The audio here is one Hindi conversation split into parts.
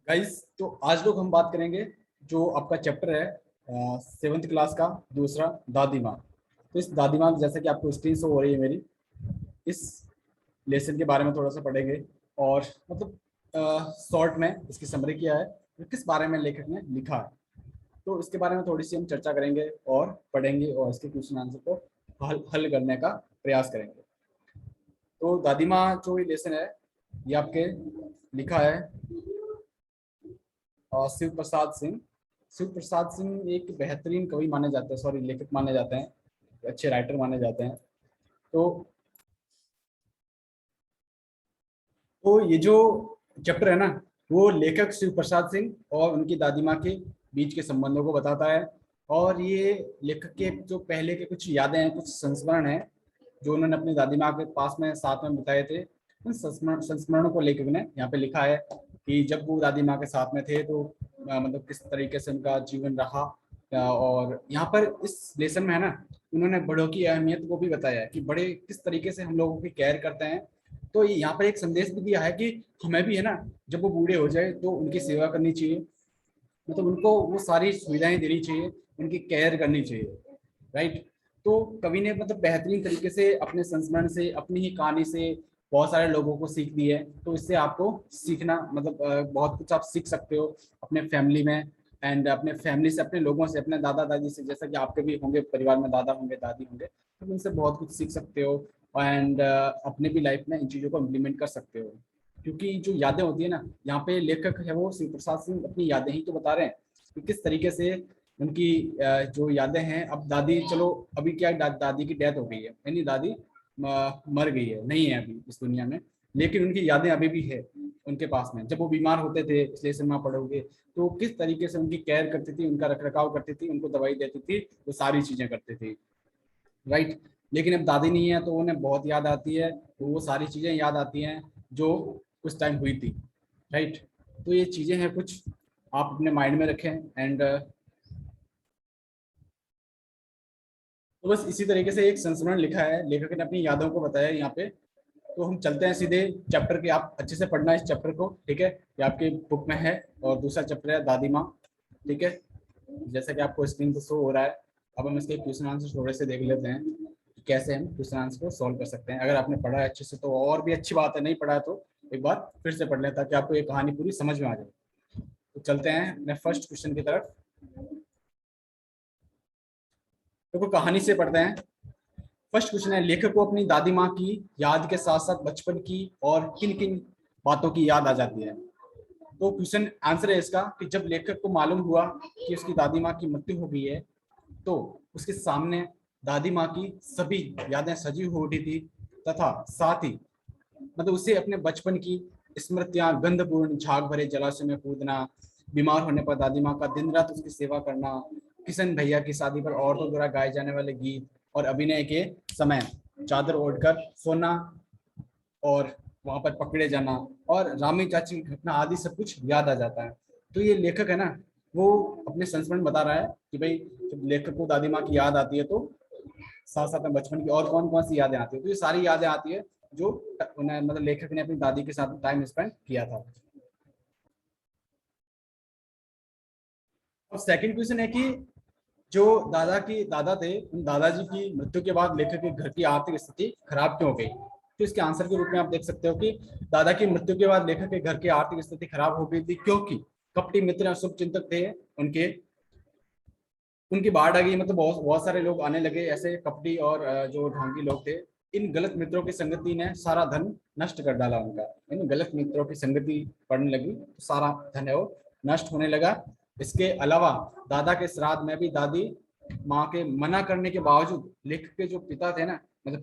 गाइस, तो आज लोग हम बात करेंगे जो आपका चैप्टर है 7th क्लास का दूसरा, दादी माँ। तो इस दादी माँ, जैसा कि आपको स्क्रीन शो हो रही है मेरी, इस लेसन के बारे में थोड़ा सा पढ़ेंगे और मतलब शॉर्ट में इसकी समरी किया है, तो किस बारे में लेखक ने लिखा है, तो इसके बारे में थोड़ी सी हम चर्चा करेंगे और पढ़ेंगे और इसके क्वेश्चन आंसर को हल करने का प्रयास करेंगे। तो दादी माँ जो ये लेसन है, ये आपके लिखा है शिव प्रसाद सिंह। शिव प्रसाद सिंह एक बेहतरीन कवि माने जाते हैं, सॉरी लेखक माने जाते हैं, अच्छे राइटर माने जाते हैं। तो ये जो चैप्टर है ना, वो लेखक शिव प्रसाद सिंह और उनकी दादी माँ के बीच के संबंधों को बताता है। और ये लेखक के जो पहले के कुछ यादें हैं, कुछ संस्मरण हैं जो उन्होंने अपनी दादी माँ के पास में साथ में बिताए थे। उन संस्मरणों को लेखक ने यहाँ पे लिखा है कि जब वो दादी माँ के साथ में थे तो मतलब किस तरीके से उनका जीवन रहा। और यहाँ पर इस लेसन में है ना, उन्होंने बड़ों की अहमियत को भी बताया है कि बड़े किस तरीके से हम लोगों की केयर करते हैं। तो यहाँ पर एक संदेश भी दिया है कि हमें भी है ना, जब वो बूढ़े हो जाए तो उनकी सेवा करनी चाहिए, मतलब उनको वो सारी सुविधाएं देनी चाहिए, उनकी केयर करनी चाहिए, राइट। तो कवि ने मतलब बेहतरीन तरीके से अपने संस्मरण से, अपनी ही कहानी से बहुत सारे लोगों को सीख दी है। तो इससे आपको सीखना मतलब बहुत कुछ आप सीख सकते हो अपने फैमिली में, एंड अपने फैमिली से, अपने लोगों से, अपने दादा दादी से, जैसा कि आपके भी होंगे परिवार में दादा होंगे, दादी होंगे, तो उनसे बहुत कुछ सीख सकते हो। एंड अपने भी लाइफ में इन चीज़ों को इम्प्लीमेंट कर सकते हो, क्योंकि जो यादें होती है ना, यहाँ पे लेखक है वो शिव प्रसाद सिंह अपनी यादें ही तो बता रहे हैं कि किस तरीके से उनकी जो यादें हैं। अब दादी, चलो अभी क्या दादी की डेथ हो गई है, यानी दादी मर गई है, नहीं है अभी इस दुनिया में, लेकिन उनकी यादें अभी भी है उनके पास में। जब वो बीमार होते थे, इसलिए सिनेमा पढ़ोगे तो किस तरीके से उनकी केयर करती थी, उनका रख रखाव करती थी, उनको दवाई देती थी, वो सारी चीजें करती थी, राइट। लेकिन अब दादी नहीं है तो उन्हें बहुत याद आती है, तो वो सारी चीजें याद आती हैं जो उस टाइम हुई थी, राइट। तो ये चीजें हैं कुछ, आप अपने माइंड में रखें। एंड तो बस इसी तरीके से एक संस्मरण लिखा है, लेखक ने अपनी यादों को बताया यहाँ पे। तो हम चलते हैं सीधे चैप्टर के, आप अच्छे से पढ़ना इस चैप्टर को, ठीक है, ये आपकी बुक में है। और दूसरा चैप्टर है दादी माँ, ठीक है, जैसा कि आपको स्क्रीन पर शो हो रहा है। अब हम इसके क्वेश्चन आंसर थोड़े से देख लेते हैं कि कैसे हम क्वेश्चन आंसर को सॉल्व कर सकते हैं। अगर आपने पढ़ा है अच्छे से तो और भी अच्छी बात है, नहीं पढ़ा है तो एक बार फिर से पढ़ लें ताकि आपको ये कहानी पूरी समझ में आ जाए। तो चलते हैं अपने फर्स्ट क्वेश्चन की तरफ। तो कहानी से पढ़ते हैं। फर्स्ट क्वेश्चन है, लेखक को अपनी दादी माँ की याद के साथ साथ बचपन की और किन किन बातों की याद आ जाती है। तो क्वेश्चन आंसर है इसका कि जब लेखक को मालूम हुआ कि उसकी दादी माँ की मृत्यु हो गई है, तो उसके सामने दादी माँ की सभी यादें सजी हो उठी थी, तथा साथ ही मतलब उसे अपने बचपन की स्मृतियां, गंधपूर्ण झाग भरे जलाशय में कूदना, बीमार होने पर दादी माँ का दिन रात उसकी सेवा करना, किशन भैया की शादी पर औरतों द्वारा गाए जाने वाले गीत और अभिनय के समय चादर ओढ़कर सोना और वहां पर पकड़े जाना और रामी चाची की घटना आदि सब कुछ याद आ जाता है। तो ये लेखक है ना, वो अपने संस्मरण बता रहा है कि भाई जब लेखक को दादी माँ की याद आती है तो साथ साथ में बचपन की और कौन कौन सी यादें आती है। तो ये सारी यादें आती है जो उन्हें मतलब लेखक ने अपनी दादी के साथ टाइम स्पेंड किया था। अब सेकंड क्वेश्चन है कि जो दादा थे, उन दादाजी की मृत्यु के बाद लेखक के घर की आर्थिक स्थिति खराब क्यों हो गई। तो इसके आंसर के रूप में आप देख सकते हो कि दादा की मृत्यु के बाद लेखक के घर की आर्थिक स्थिति खराब हो गई थी, क्योंकि कपटी मित्र और शुभ चिंतक थे उनके, उनकी बाढ़ आ गई। मतलब बहुत बहुत सारे लोग आने लगे ऐसे कपटी और जो ढोंगी लोग थे। इन गलत मित्रों की संगति ने सारा धन नष्ट कर डाला उनका। इन गलत मित्रों की संगति पड़ने लगी तो सारा धन है वो नष्ट होने लगा। इसके अलावा दादा के श्राद्ध में भी दादी माँ के मना करने के बावजूद लेखक के जो पिता थे ना, मतलब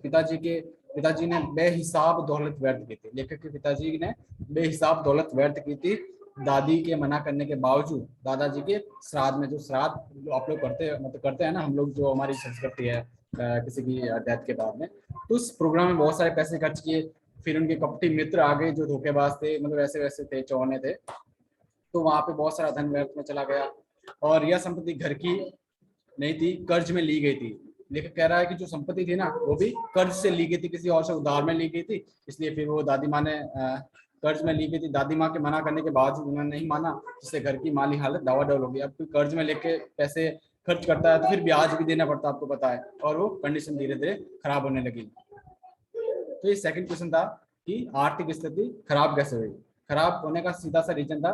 पिताजी ने बेहिसाब दौलत व्यर्थ की थी। लेखक के पिताजी ने बेहिसाब दौलत व्यर्थ की थी दादी के मना करने के बावजूद। दादाजी के श्राद्ध में, जो श्राद्ध जो आप लोग करते हैं, मतलब करते हैं ना हम लोग, जो हमारी संस्कृति है किसी की डेथ के बाद में, तो उस प्रोग्राम में बहुत सारे पैसे खर्च किए। फिर उनके कपटी मित्र आ गए जो धोखेबाज थे, मतलब ऐसे वैसे थे, चौने थे, तो वहां पे बहुत सारा धन व्यर्थ में चला गया। और यह संपत्ति घर की नहीं थी, कर्ज में ली गई थी। लेखक कह रहा है कि जो संपत्ति थी ना, वो भी कर्ज से ली गई थी, किसी और से उधार में ली गई थी। इसलिए फिर वो दादी माँ ने कर्ज में ली गई थी, दादी माँ के मना करने के बावजूद उन्होंने नहीं माना, जिससे घर की माली हालत दावाडोल हो गई। अब कोई कर्ज में लेके पैसे खर्च करता है तो फिर ब्याज भी देना पड़ता है, आपको पता है, और वो कंडीशन धीरे धीरे खराब होने लगी। तो ये सेकंड क्वेश्चन था कि आर्थिक स्थिति खराब कैसे हुई। खराब होने का सीधा सा रीजन था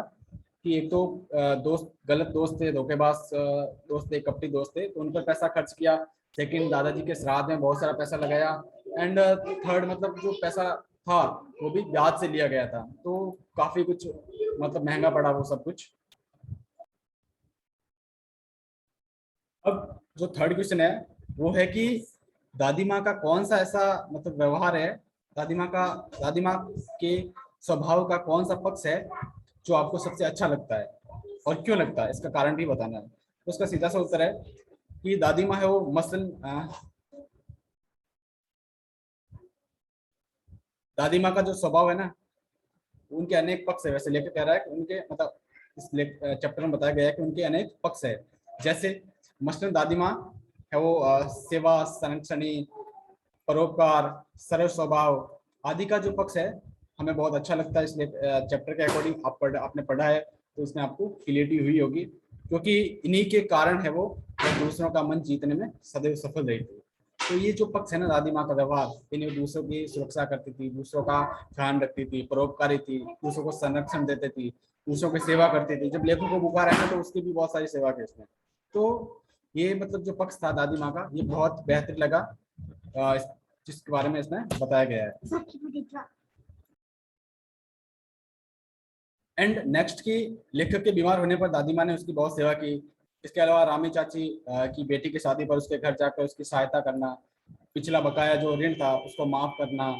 कि एक तो दोस्त, गलत दोस्त थे, धोखेबाज दोस्त थे, कपटी दोस्त थे, तो उन पर पैसा खर्च किया। सेकंड, दादाजी के श्राद्ध में बहुत सारा पैसा लगाया। एंड थर्ड, मतलब जो पैसा था वो भी ब्याज से लिया गया था, तो काफी कुछ मतलब महंगा पड़ा वो सब कुछ। अब जो थर्ड क्वेश्चन है वो है कि दादी माँ का कौन सा ऐसा मतलब व्यवहार है, दादी माँ के स्वभाव का कौन सा पक्ष है जो आपको सबसे अच्छा लगता है, और क्यों लगता है, इसका कारण भी बताना है। तो उसका सीधा सा उत्तर है कि दादी माँ है वो मसलन दादी माँ का जो स्वभाव है ना, उनके अनेक पक्ष है। वैसे लेकर कह रहा है कि उनके मतलब इस चैप्टर में बताया गया है कि उनके अनेक पक्ष है। जैसे मसलन दादी माँ है वो सेवा, संरक्षणी, परोपकार, सरल स्वभाव आदि का जो पक्ष है हमें बहुत अच्छा लगता है। इसलिए चैप्टर के अकॉर्डिंग आपने पढ़ा है तो इसमें आपको क्लियरिटी हुई होगी, क्योंकि इन्हीं के कारण है वो दूसरों का मन जीतने में सदैव सफल रही थी। तो ये जो पक्ष है ना दादी माँ का व्यवहार, इन्हें दूसरों की सुरक्षा करती थी, दूसरों का ध्यान रखती थी, परोपकारी थी, दूसरों को संरक्षण देती थी, दूसरों की सेवा करती थी। जब लेखों को बुखार है ना तो उसकी भी बहुत सारी सेवा की इसमें। तो ये मतलब जो पक्ष था दादी माँ का, ये बहुत बेहतर लगा जिसके बारे में इसमें बताया गया है। एंड नेक्स्ट की लेखक के बीमार होने पर दादी माँ ने उसकी बहुत सेवा की। इसके अलावा रामी चाची की बेटी की शादी पर उसके घर जाकर उसकी सहायता करना, पिछला बकाया जो ऋण था उसको माफ करना,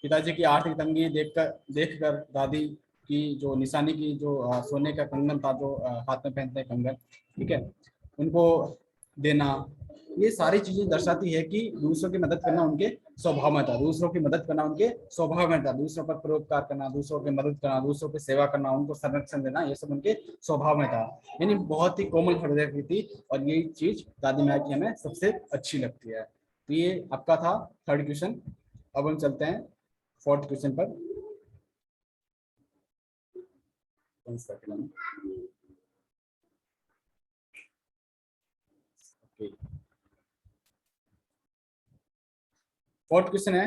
पिताजी की आर्थिक तंगी देखकर दादी की जो निशानी की जो सोने का कंगन था, जो हाथ में पहनते हैं कंगन, ठीक है, उनको देना। ये सारी चीजें दर्शाती है कि दूसरों की मदद करना उनके स्वभाव में था, दूसरों की मदद करना उनके स्वभाव में था, दूसरों पर परोपकार करना, दूसरों की मदद करना, दूसरों की सेवा करना, उनको संरक्षण देना, ये सब उनके स्वभाव में था। यानी बहुत ही कोमल हृदय की थी, और यही चीज दादी माँ की हमें सबसे अच्छी लगती है। तो ये आपका था थर्ड क्वेश्चन। अब हम चलते हैं फोर्थ क्वेश्चन पर। फोर्थ क्वेश्चन है,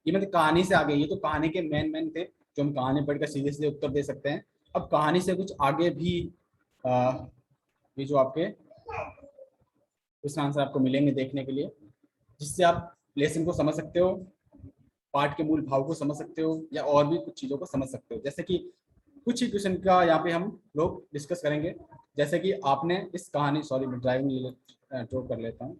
ये मतलब कहानी से आगे, ये तो कहानी के मेन थे जो हम कहानी पढ़कर सीधे सीधे उत्तर दे सकते हैं। अब कहानी से कुछ आगे भी ये जो आपके क्वेश्चन आंसर आपको मिलेंगे देखने के लिए, जिससे आप लेसन को समझ सकते हो, पाठ के मूल भाव को समझ सकते हो, या और भी कुछ चीजों को समझ सकते हो। जैसे कि कुछ ही क्वेश्चन का यहाँ पे हम लोग डिस्कस करेंगे। जैसे कि आपने इस कहानी, सॉरी मैं ड्राइविंग ड्रॉ कर लेता हूँ।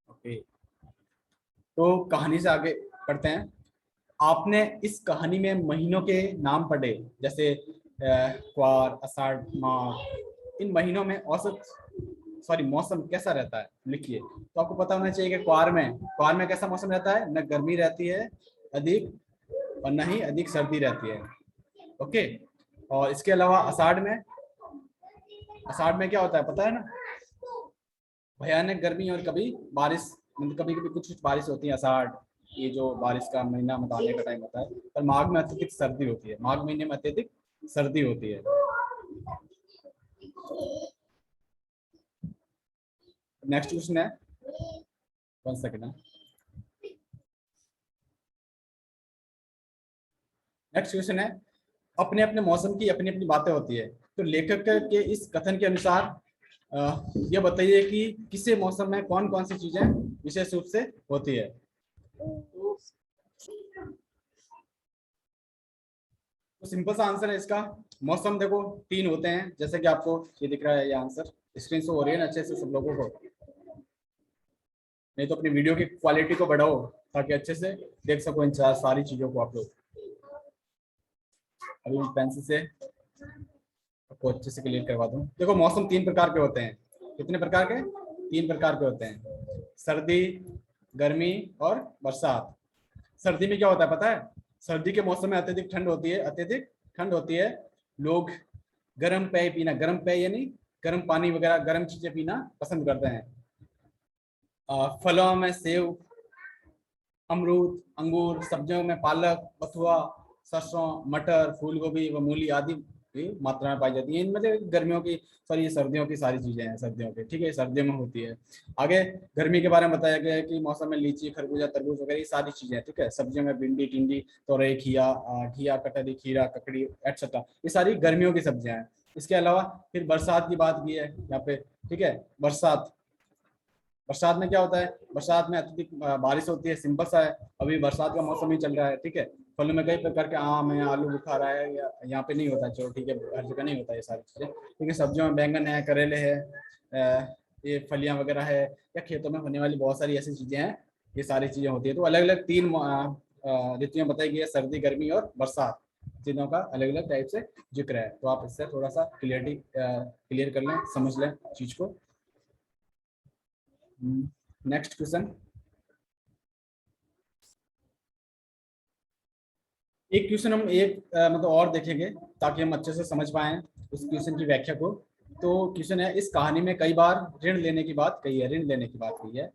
ओके, तो कहानी से आगे बढ़ते हैं। आपने इस कहानी में महीनों के नाम पढ़े, जैसे क्वार, आषाढ़, माघ। इन महीनों में औसत मौसम कैसा रहता है लिखिए। तो आपको पता होना चाहिए कि क्वार में कैसा मौसम रहता है, न गर्मी रहती है अधिक, और न ही अधिक सर्दी रहती है। ओके, और इसके अलावा आषाढ़ में क्या होता है पता है ना, भयानक गर्मी, और कभी बारिश, मतलब कभी कभी कुछ कुछ बारिश होती है आषाढ़, ये जो बारिश का महीना बताने का टाइम होता है। पर माघ में अत्यधिक सर्दी होती है, माघ महीने में अत्यधिक सर्दी होती है। नेक्स्ट क्वेश्चन है, 1 सेकेंड। नेक्स्ट क्वेश्चन है, अपने अपने मौसम की अपनी अपनी बातें होती है। तो लेखक के इस कथन के अनुसार यह बताइए कि किसी मौसम में कौन कौन सी चीजें विशेष रूप से होती है। तो सिंपल सा आंसर है इसका। मौसम देखो 3 होते हैं, जैसे कि आपको ये दिख रहा है, ये आंसर स्क्रीन शो हो रही है ना अच्छे से सब लोगों को। नहीं तो अपनी वीडियो की क्वालिटी को बढ़ाओ ताकि अच्छे से देख सको इन सारी चीजों को आप लोग। अभी मैं पेंसिल से आपको अच्छे से क्लियर करवा दूं। देखो मौसम 3 प्रकार के होते हैं। कितने प्रकार के? 3 प्रकार के होते हैं, सर्दी, गर्मी और बरसात। सर्दी में क्या होता है पता है? सर्दी के मौसम में अत्यधिक ठंड होती है, अत्यधिक ठंड होती है। लोग गर्म पेय पीना, गर्म पेय यानी गर्म पानी वगैरह, गर्म चीजें पीना पसंद करते हैं। फलों में सेब, अमरूद, अंगूर, सब्जियों में पालक, बथुआ, सरसों, मटर, फूल गोभी व मूली आदि भी मात्रा में पाई जाती है। इनमें से गर्मियों की, सॉरी सर्दियों की सारी चीजें हैं, सर्दियों की, ठीक है, सर्दियों में होती है। आगे गर्मी के बारे में बताया गया है कि मौसम में लीची, खरबूजा, तरबूज वगैरह ये सारी चीजें हैं, ठीक है। सब्जियों में भिंडी, टिंडी, तोरई, घिया, कटहरी, खीरा, ककड़ी एक्सेट्रा, ये सारी गर्मियों की सब्जियां हैं। इसके अलावा फिर बरसात की बात की है यहाँ पे, ठीक है। बरसात, बरसात में क्या होता है, बरसात में अत्यधिक बारिश होती है, सिंपल सा है। अभी बरसात का मौसम ही चल रहा है, ठीक है। फलों में कई प्रकार के आम है, आलू बुखारा है, यहाँ पे नहीं होता है, चलो ठीक है, हर जगह नहीं होता है ये सारी चीजें, ठीक है। सब्जियों में बैंगन है, करेले है, ये फलियां वगैरह है, या खेतों में होने वाली बहुत सारी ऐसी चीजें हैं, ये सारी चीजें होती है। तो अलग अलग 3 ऋतुएं बताई गई है, सर्दी, गर्मी और बरसात, तीनों का अलग अलग टाइप से जिक्र है। तो आप इससे थोड़ा सा क्लियर कर लें, समझ लें चीज को। Next question. एक क्वेश्चन हम एक मतलब और देखेंगे ताकि हम अच्छे से समझ पाएं उस क्वेश्चन की व्याख्या को। तो क्वेश्चन है, इस कहानी में कई बार ऋण लेने की बात कही है, ऋण लेने की बात कही है।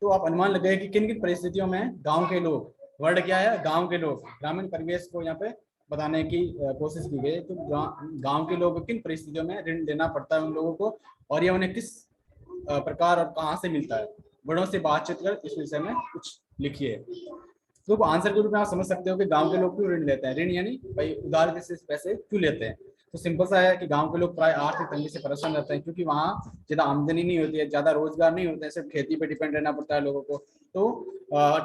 तो आप अनुमान लगाए कि किन किन परिस्थितियों में गांव के लोग, वर्ड क्या है, गांव के लोग, ग्रामीण परिवेश को यहाँ पे बताने की कोशिश की गई। तो गांव के लोग किन परिस्थितियों में ऋण लेना पड़ता है उन लोगों को, और ये उन्हें किस प्रकार और कहाँ से मिलता है। बड़ों से बातचीत कर इस विषय में कुछ लिखिए। तो आंसर के रूप में आप समझ सकते हो कि गांव के लोग क्यों ऋण लेते हैं। ऋण यानी भाई उधार से पैसे क्यों लेते हैं। तो सिंपल सा है कि गांव के लोग प्राय आर्थिक तंगी से परेशान रहते हैं, क्योंकि वहाँ ज्यादा आमदनी नहीं होती है, ज्यादा रोजगार नहीं होते हैं, सिर्फ खेती पे डिपेंड रहना पड़ता है लोगों को। तो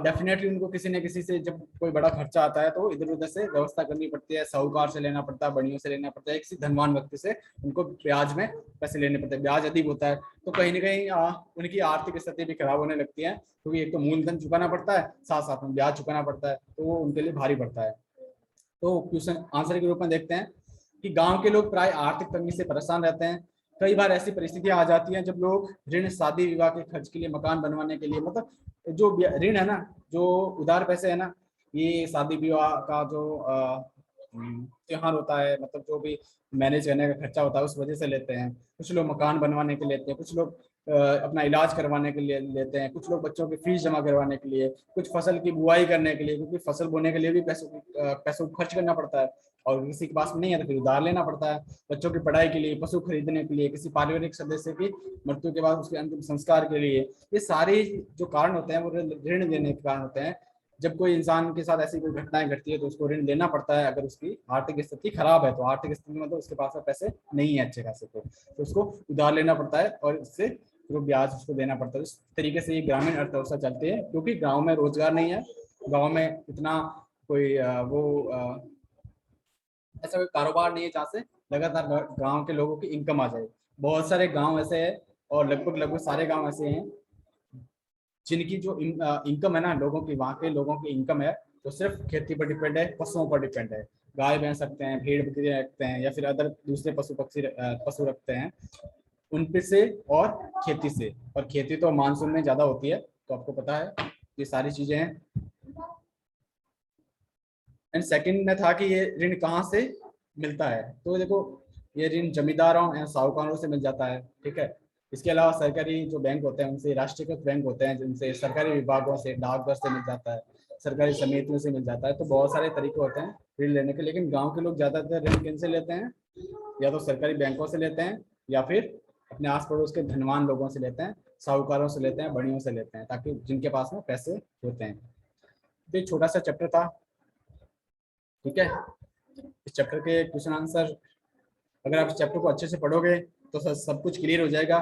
डेफिनेटली उनको किसी न किसी से जब कोई बड़ा खर्चा आता है तो इधर उधर से व्यवस्था करनी पड़ती है, साहूकार से लेना पड़ता है, बड़ियों से लेना पड़ता है, किसी धनवान व्यक्ति से उनको ब्याज में पैसे लेने पड़ते हैं, ब्याज अधिक होता है। तो कहीं ना कहीं उनकी आर्थिक स्थिति भी खराब होने लगती है, क्योंकि एक तो मूलधन चुकाना पड़ता है, साथ साथ में ब्याज चुकाना पड़ता है, तो वो उनके लिए भारी पड़ता है। तो क्वेश्चन आंसर के रूप में देखते हैं कि गांव के लोग प्राय आर्थिक तंगी से परेशान रहते हैं। कई बार ऐसी परिस्थितियां आ जाती हैं जब लोग ऋण, शादी विवाह के खर्च के लिए, मकान बनवाने के लिए, मतलब जो ऋण है ना, जो उधार पैसे है ना, ये शादी विवाह का जो त्योहार होता है, मतलब जो भी मैनेज करने का खर्चा होता है उस वजह से लेते हैं। कुछ लोग मकान बनवाने के लिए लेते हैं, कुछ लोग अपना इलाज करवाने के लिए लेते हैं, कुछ लोग बच्चों की फीस जमा करवाने के लिए, कुछ फसल की बुआई करने के लिए, क्योंकि फसल बोने के लिए भी पैसों को खर्च करना पड़ता है, और किसी के पास नहीं है तो फिर उधार लेना पड़ता है। बच्चों की पढ़ाई के लिए, पशु खरीदने के लिए, किसी पारिवारिक सदस्य की मृत्यु के बाद उसके अंतिम संस्कार के लिए, ये सारे जो कारण होते हैं वो ऋण लेने के कारण होते हैं। जब कोई इंसान के साथ ऐसी कोई घटनाएं घटती है तो उसको ऋण लेना पड़ता है। अगर उसकी आर्थिक स्थिति खराब है, तो आर्थिक स्थिति मतलब उसके पास पैसे नहीं है अच्छे खासे, तो उसको उधार लेना पड़ता है, और इससे जो ब्याज उसको देना पड़ता है। इस तरीके से ये ग्रामीण अर्थव्यवस्था चलती है, क्योंकि गाँव में रोजगार नहीं है, गाँव में इतना कोई ऐसा कोई कारोबार नहीं है जहाँ से लगातार गांव के लोगों की इनकम आ जाए। बहुत सारे गांव ऐसे हैं, और लगभग लगभग सारे गांव ऐसे हैं जिनकी जो इनकम है ना, लोगों की, वहाँ के लोगों की इनकम है वो सिर्फ खेती पर डिपेंड है, पशुओं पर डिपेंड है। गाय भैंस रखते हैं, भेड़ बकरी रखते हैं, या फिर अदर दूसरे पशु पक्षी पशु रखते हैं, उन पे से, और खेती से। और खेती तो मानसून में ज्यादा होती है, तो आपको पता है ये सारी चीजें हैं। एंड सेकंड में था कि ये ऋण कहाँ से मिलता है। तो देखो, ये ऋण जमींदारों एवं साहूकारों से मिल जाता है, ठीक है। इसके अलावा सरकारी जो बैंक होते हैं उनसे, राष्ट्रीयकृत बैंक होते हैं जिनसे, सरकारी विभागों से, डाकघर से मिल जाता है, सरकारी समितियों से मिल जाता है। तो बहुत सारे तरीके होते हैं ऋण लेने के। लेकिन गाँव के लोग ज्यादातर ऋण किन से लेते हैं, या तो सरकारी बैंकों से लेते हैं, या फिर अपने आस पड़ोस के धनवान लोगों से लेते हैं, साहूकारों से लेते हैं, बड़ियों से लेते हैं, ताकि जिनके पास में पैसे होते हैं। तो एक छोटा सा चैप्टर था, ठीक है। इस चैप्टर के क्वेश्चन आंसर, अगर आप इस चैप्टर को अच्छे से पढ़ोगे तो सब कुछ क्लियर हो जाएगा,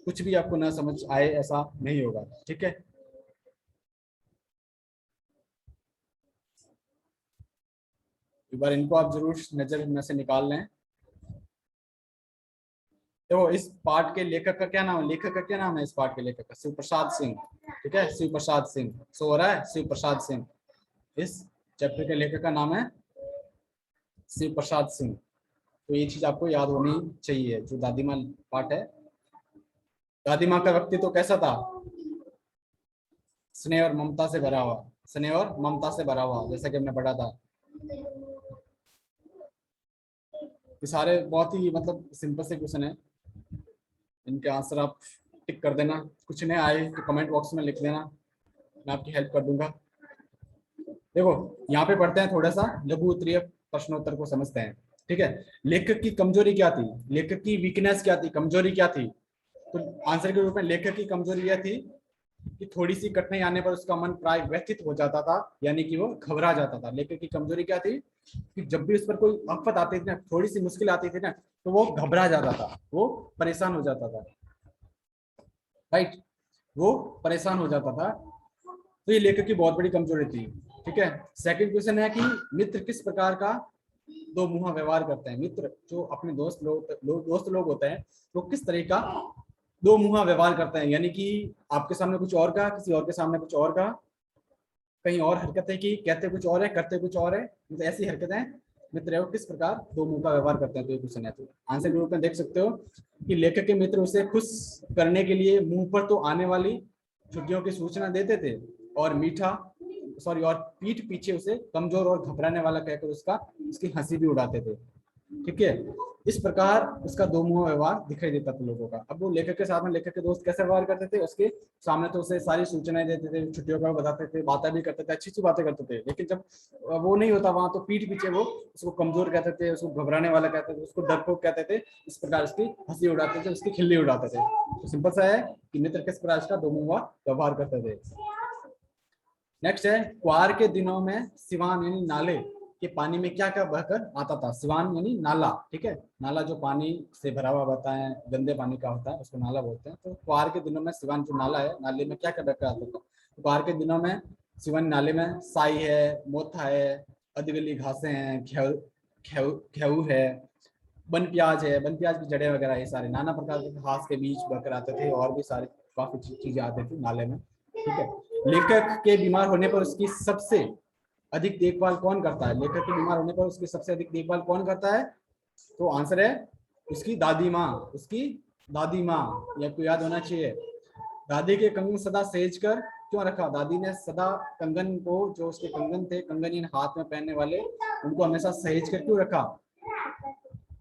कुछ भी आपको ना समझ आए ऐसा नहीं होगा, ठीक है। एक बार इनको आप जरूर नजर में से निकाल लें। तो इस पाठ के लेखक का क्या नाम है, लेखक का क्या नाम है इस पाठ के लेखक का, शिव प्रसाद सिंह, ठीक है, शिव प्रसाद सिंह। सो हो रहा है, शिव प्रसाद सिंह। इस चैप्टर के लेखक का नाम है शिव प्रसाद सिंह। तो ये चीज आपको याद होनी चाहिए। जो दादी माँ पाठ है, दादी माँ का व्यक्तित्व कैसा था, स्नेह और ममता से भरा हुआ, स्नेह और ममता से भरा हुआ, जैसा कि हमने पढ़ा था। ये सारे बहुत ही मतलब सिंपल से क्वेश्चन है, इनके आंसर आप टिक कर देना। कुछ नहीं आए तो कमेंट बॉक्स में लिख लेना, मैं आपकी हेल्प कर दूंगा। देखो यहाँ पे पढ़ते हैं, थोड़ा सा लघु उत्तरीय प्रश्नोत्तर को समझते हैं। ठीक है, लेखक की कमजोरी क्या थी, लेखक की वीकनेस क्या थी, कमजोरी क्या थी। तो आंसर के रूप में लेखक की कमजोरी यह थी कि थोड़ी सी कठिनाई आने पर उसका मन प्राय व्यथित हो जाता था, यानी कि वो घबरा जाता था। लेखक की कमजोरी क्या थी कि जब भी उस पर कोई आफत आती थी ना, थोड़ी सी मुश्किल आती थी ना, तो वो घबरा जाता था, वो परेशान हो जाता था। राइट, वो परेशान हो जाता था। तो ये लेखक की बहुत बड़ी कमजोरी थी। ठीक है, सेकंड क्वेश्चन है कि मित्र किस प्रकार का दो मुहा व्यवहार करते हैं। मित्र जो अपने दोस्त लोग होते हैं, वो किस तरह का दो मुहा व्यवहार करते हैं, यानी कि आपके सामने कुछ और का, किसी और के सामने कुछ और का, कहीं और हरकतें की, कहते कुछ और है करते कुछ और है, मतलब ऐसी हरकतें मित्र है वो किस प्रकार दो मुंह का व्यवहार करते हैं। तो ये क्वेश्चन है, तो आंसर के रूप में देख सकते हो कि लेखक के मित्र उसे खुश करने के लिए मुंह पर तो आने वाली छुट्टियों की सूचना देते थे और और पीठ पीछे उसे कमजोर और घबराने वाला कहकर उसकी हंसी भी उड़ाते थे। ठीक है, इस प्रकार उसका दो मुंहा व्यवहार दिखाई देता था लोगों का। अब वो लेखक के साथ में लेखक के दोस्त कैसे व्यवहार करते थे, उसके सामने तो उसे सारी सूचनाएं देते थे, छुट्टियों का बताते थे, बातें भी करते थे, अच्छी अच्छी बातें करते थे। लेकिन जब वो नहीं होता वहां, तो पीठ पीछे वो उसको कमजोर कहते थे, उसको घबराने वाला कहते थे, उसको डरपोक कहते थे। इस प्रकार उसकी हंसी उड़ाते थे, उसकी खिल्ली उड़ाते थे। तो सिंपल सा है कि मित्र किस प्रकार का दो मुंहा व्यवहार करते थे। नेक्स्ट है, क्वार के दिनों में सिवान यानी नाले के पानी में क्या क्या बहकर आता था। सिवान यानी नाला। ठीक है, नाला जो पानी से भरा हुआ होता है, गंदे पानी का होता है, उसको नाला बोलते हैं। तो क्वार के दिनों में सिवान जो नाला है, नाले में क्या क्या बहकर आता था। तो क्वार के दिनों में सिवान नाले में साई है, मोथा है, अधगली घासें हैं, घेऊ है, बन प्याज है, बन प्याज की जड़ें वगैरह, ये सारे नाना प्रकार के घास के बीज बहकर आते थे, और भी सारी काफी चीजें आती थी नाले में। ठीक है, लेखक के बीमार होने पर उसकी सबसे अधिक देखभाल कौन करता है। लेखक के बीमार होने पर उसकी सबसे अधिक देखभाल कौन करता है। तो आंसर है उसकी दादी माँ, उसकी दादी माँ। ये आपको याद होना चाहिए। दादी के कंगन सदा सहेज कर क्यों रखा। दादी ने सदा कंगन को, जो उसके कंगन थे, कंगन इन हाथ में पहनने वाले, उनको हमेशा सहेज कर क्यों रखा।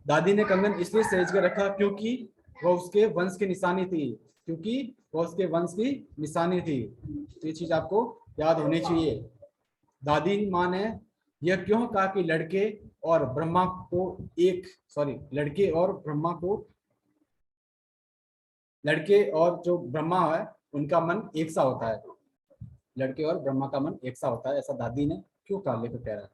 दादी ने कंगन इसलिए सहेज कर रखा क्योंकि वह उसके वंश की निशानी थी, क्योंकि वह उसके वंश की निशानी थी। तो ये चीज आपको याद होनी चाहिए। दादी माँ ने यह क्यों कहा कि लड़के और जो ब्रह्मा है उनका मन एक सा होता है। लड़के और ब्रह्मा का मन एक सा होता है, ऐसा दादी ने क्यों कहा, लेकर कह रहा है।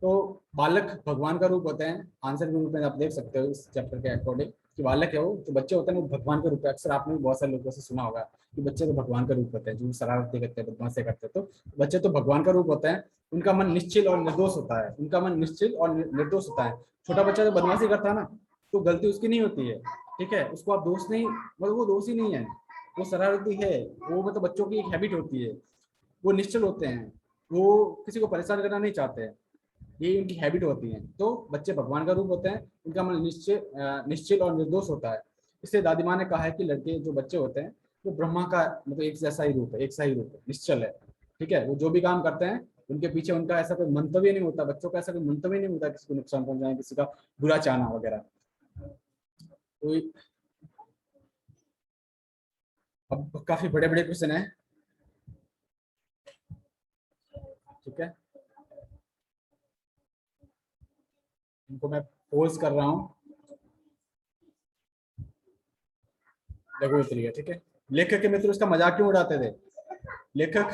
तो बालक भगवान का रूप होते हैं। आंसर के रूप में आप देख सकते हो इस चैप्टर के अकॉर्डिंग कि बालक है वो, जो बच्चे होते हैं वो भगवान का रूप है। अक्सर आपने भी बहुत सारे लोगों से सुना होगा कि बच्चे तो भगवान का रूप होते हैं, जो शरारती करते हैं, बदमाशी करते हैं। तो बच्चे तो भगवान का रूप होते हैं। उनका मन निश्चल और निर्दोष होता है, उनका मन निश्चल और निर्दोष होता है। छोटा बच्चा जो बदमाशी करता है ना, तो गलती उसकी नहीं होती है। ठीक है, उसको आप दोष नहीं, मतलब वो दोषी नहीं है, वो शरारती है। वो मतलब बच्चों की एक हैबिट होती है, वो निश्चल होते हैं, वो किसी को परेशान करना नहीं चाहते हैं, ये उनकी हैबिट होती है। तो बच्चे भगवान का रूप होते हैं, उनका मन निश्चल और निर्दोष होता है। इसलिए दादी माँ ने कहा है कि लड़के जो बच्चे होते हैं वो ब्रह्मा का मतलब एक जैसा ही रूप है, एक सा ही रूप है, निश्चल है। ठीक है, वो जो भी काम करते हैं उनके पीछे उनका ऐसा कोई मंतव्य नहीं होता। बच्चों का ऐसा कोई मंतव्य नहीं होता किसी को नुकसान पहुंचाए, किसी का बुरा चाहना वगैरह। तो अब काफी बड़े बड़े क्वेश्चन है। ठीक है, इनको मैं पोज कर रहा हूँ, लघु उत्तरीय। ठीक है, लेखक के मित्र उसका मजाक क्यों उड़ाते थे। लेखक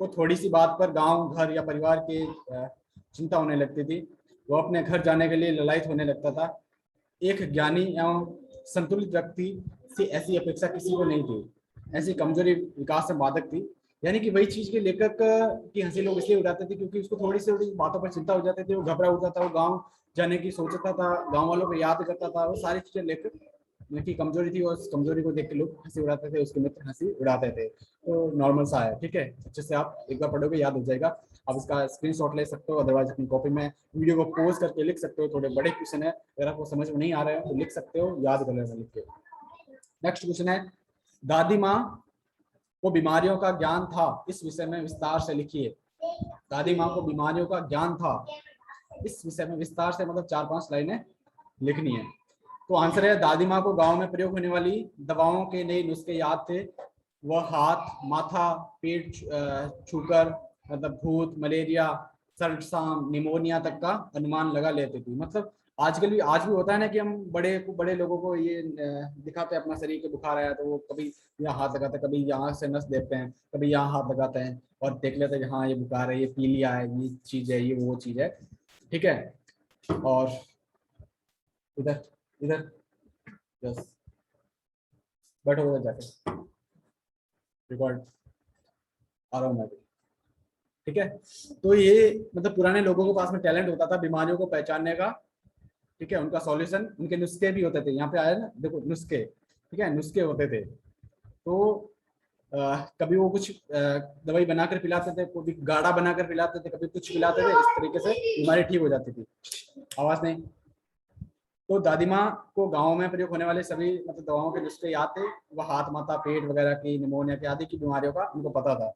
को थोड़ी सी बात पर गांव, घर या परिवार की चिंता होने लगती थी। वो अपने घर जाने के लिए ललायत होने लगता था। एक ज्ञानी एवं संतुलित व्यक्ति से ऐसी अपेक्षा किसी को नहीं थी। ऐसी कमजोरी विकास में बाधक थी। यानी कि वही चीज के लेखक की हंसी लोग इसलिए उड़ाते थे क्योंकि उसको थोड़ी सी बातों पर चिंता हो जाती थी, वो घबरा उठता था, वो गाँव जाने की सोचता था, गाँव वालों को याद करता था। वो सारी चीजें लेखक की कमजोरी थी, और उस कमजोरी को देख के लोग हंसी उड़ाते थे, उसके मित्र हंसी उड़ाते थे। तो नॉर्मल सा है। ठीक है, अच्छे से आप एक बार पढ़ोगे याद हो जाएगा। आप इसका स्क्रीनशॉट ले सकते हो, अदरवाइज अपनी कॉपी में वीडियो को पॉज करके लिख सकते हो। थोड़े बड़े क्वेश्चन है, अगर आपको समझ में नहीं आ रहे हैं तो लिख सकते हो, याद कर लेना लिख के। नेक्स्ट क्वेश्चन है, दादी माँ को बीमारियों का ज्ञान था, इस विषय में विस्तार से लिखिए। दादी माँ को बीमारियों का ज्ञान था, इस विषय में विस्तार से मतलब 4-5 लाइनें लिखनी है। तो आंसर है, दादी माँ को गांव में प्रयोग होने वाली दवाओं के नए नुस्खे याद थे। वह हाथ, माथा, पेट छूकर मतलब भूत, मलेरिया, सर्दसाम, निमोनिया तक का अनुमान लगा लेते थे। मतलब आजकल भी आज भी होता है ना कि हम बड़े लोगों को ये दिखाते हैं अपना शरीर के बुखार आया तो वो कभी यहाँ हाथ लगाते हैं, कभी यहाँ से नस देखते हैं, कभी यहाँ हाथ लगाते हैं और देख लेते हैं कि हाँ ये बुखार है, ये पीलिया है, ये चीज है, ये वो चीज है। ठीक है, और इधर इधर यस, बैठो उधर जाके, रिकॉर्ड आ रहा हूँ मैं भी। ठीक है, तो ये मतलब पुराने लोगों के पास में टैलेंट होता था बीमारियों को पहचानने का। ठीक है, उनका सॉल्यूशन, उनके नुस्खे भी होते थे। यहाँ पे आया ना, देखो नुस्खे, ठीक है, नुस्खे होते थे। तो कभी वो कुछ दवाई बनाकर पिलाते थे, कभी गाढ़ा बनाकर पिलाते थे, कभी कुछ पिलाते थे, इस तरीके से बीमारी ठीक हो जाती थी। आवाज नहीं। तो दादी माँ को गाँव में प्रयोग होने वाले सभी मतलब दवाओं के नुस्खे याद थे। वह हाथ, माथा, पेट वगैरह की, निमोनिया की आदि की बीमारियों का उनको पता था।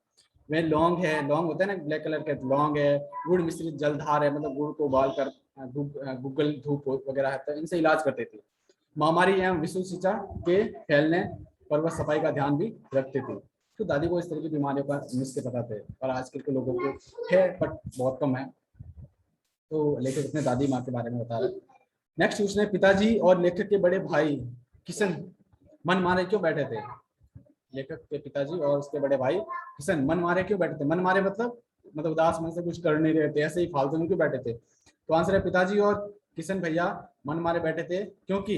वह लौंग है, लौंग होता है ना ब्लैक कलर के, लौंग है, गुड़ मिश्रित जलधार है, मतलब गुड़ को उबाल कर गूगल धूप वगैरह है, तो इनसे इलाज करते थे। महामारी एवं विश्व शिक्षा के फैलने पर वह सफाई का ध्यान भी रखते थे। तो दादी को इस तरह की बीमारियों का नुस्खे पता थे, और आजकल के लोगों को है बट बहुत कम है। तो लेखक अपने दादी माँ के बारे में बता रहे हैं। नेक्स्ट क्वेश्चन है, पिताजी और लेखक के बड़े भाई किशन मन मारे क्यों बैठे थे? लेखक के पिताजी और उसके बड़े भाई किशन मन मारे क्यों बैठे थे? मन मारे मतलब उदास मन से कुछ कर नहीं रहे थे, ऐसे ही फालतू में क्यों बैठे थे? तो आंसर है, पिताजी और किशन भैया मन मारे बैठे थे क्योंकि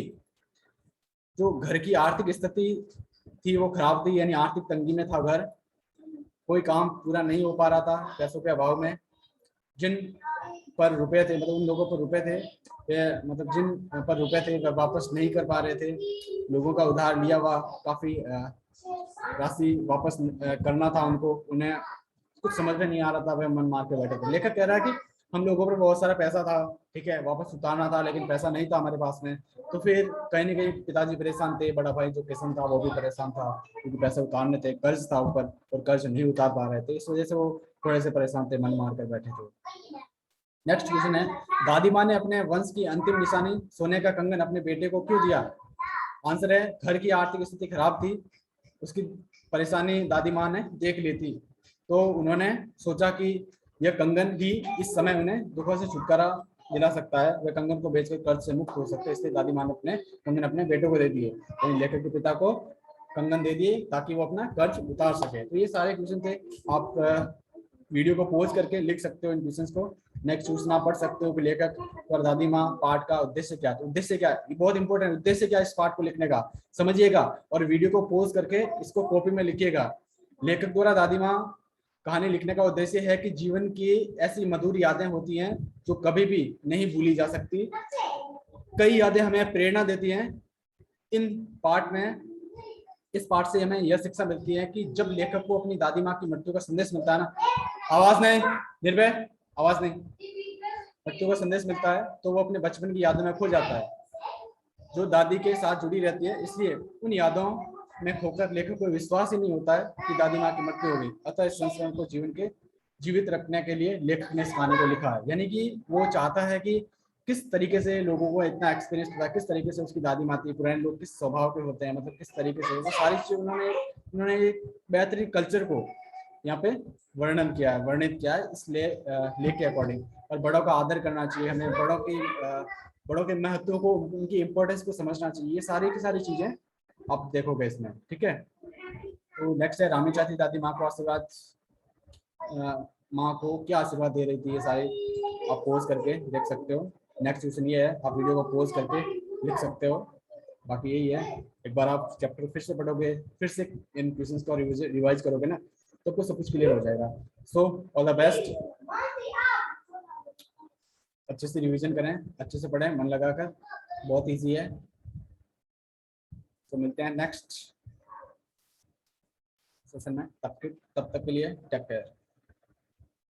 जो घर की आर्थिक स्थिति थी वो खराब थी, यानी आर्थिक तंगी में था घर। कोई काम पूरा नहीं हो पा रहा था पैसों के अभाव में। जिन पर रुपए थे, मतलब उन लोगों पर रुपए थे, मतलब जिन पर रुपए थे वह वापस नहीं कर पा रहे थे। लोगों का उधार लिया हुआ काफी राशि वापस करना था उनको, उन्हें कुछ समझ में नहीं आ रहा था, वह मन मार के बैठे थे। लेखक कह रहा है कि हम लोगों पर बहुत सारा पैसा था, ठीक है, वापस उतारना था, लेकिन पैसा नहीं था हमारे पास में। तो फिर कहीं ना कहीं पिताजी परेशान थे, बड़ा भाई जो किशन था वो भी परेशान था, क्योंकि पैसे उतारने थे, कर्ज था ऊपर और कर्ज नहीं उतार पा रहे थे, इस वजह से वो थोड़े से परेशान थे, मन मार कर बैठे थे। नेक्स्ट क्वेश्चन है, दादी माँ ने अपने वंश की अंतिम निशानी सोने का कंगन अपने बेटे को क्यों दिया? आंसर है, घर की आर्थिक स्थिति खराब थी, उसकी परेशानी दादी माँ ने देख ली थी, तो उन्होंने सोचा कि यह कंगन ही इस समय उन्हें दुखों से छुटकारा दिला सकता है, वह कंगन को बेचकर कर्ज से मुक्त हो सकते हैं, इसलिए दादी माँ ने अपने कंगन अपने बेटे को दे दिए, तो लेखक के पिता को कंगन दे दिए ताकि वो अपना कर्ज उतार सके। तो ये सारे क्वेश्चन थे, आप वीडियो को पॉज करके लिख सकते हो इन क्वेश्चंस को। नेक्स्ट क्वेश्चन आप पढ़ सकते हो कि लेखक और दादी माँ पाठ का उद्देश्य क्या है। तो उद्देश्य क्या है, बहुत इंपॉर्टेंट, उद्देश्य क्या है इस पाठ को लिखने का, समझिएगा और वीडियो को पॉज करके इसको कॉपी में लिखिएगा। लेखक द्वारा दादी माँ कहानी लिखने का उद्देश्य है कि जीवन की ऐसी मधुर यादें होती हैं जो कभी भी नहीं भूली जा सकती। कई यादें हमें प्रेरणा देती हैं। इन पाठ में इस पाठ से हमें यह शिक्षा मिलती है कि जब लेखक को अपनी दादी माँ की मृत्यु का संदेश मिलता है ना, आवाज नहीं, निर्भय आवाज नहीं, मृत्यु का संदेश मिलता है तो वो अपने बचपन की यादों में खो जाता है जो दादी के साथ जुड़ी रहती है। इसलिए उन यादों में खोकर लेखक को विश्वास ही नहीं होता है कि दादी माँ की मृत्यु हो गई। अतः इस संस्करण को जीवन के जीवित रखने के लिए लेखक ने इस कहानी को लिखा है, यानी कि वो चाहता है कि किस तरीके से लोगों को इतना एक्सपीरियंस होता है, किस तरीके से उसकी दादी माँ थी, पुराने लोग किस स्वभाव के होते हैं, मतलब किस तरीके से, वो सारी चीज उन्होंने एक बेहतरीन कल्चर को यहाँ पे वर्णन किया है, वर्णित किया है, इसलिए लेख के अकॉर्डिंग। और बड़ों का आदर करना चाहिए हमें, बड़ों के महत्व को, उनकी इम्पोर्टेंस को समझना चाहिए, ये सारी की सारी चीजें आप देखोगे इसमें। ठीक है, तो नेक्स्ट है, रामी चाची दादी माँ को आशीर्वाद, माँ को क्या आशीर्वाद दे रही थी, ये सारे आप पोज करके देख सकते हो। नेक्स्ट क्वेश्चन ये है, आप वीडियो को पोज करके लिख सकते हो। बाकी यही है, एक बार आप चैप्टर फिर से पढ़ोगे, फिर से इन क्वेश्चंस को रिवाइज करोगे ना, तो कुछ सब कुछ क्लियर हो जाएगा। सो ऑल द बेस्ट, अच्छे से रिवीजन करें, अच्छे से पढ़ें मन लगाकर, बहुत इजी है। तो मिलते हैं नेक्स्ट सेशन में, तब तक के लिए टेक केयर।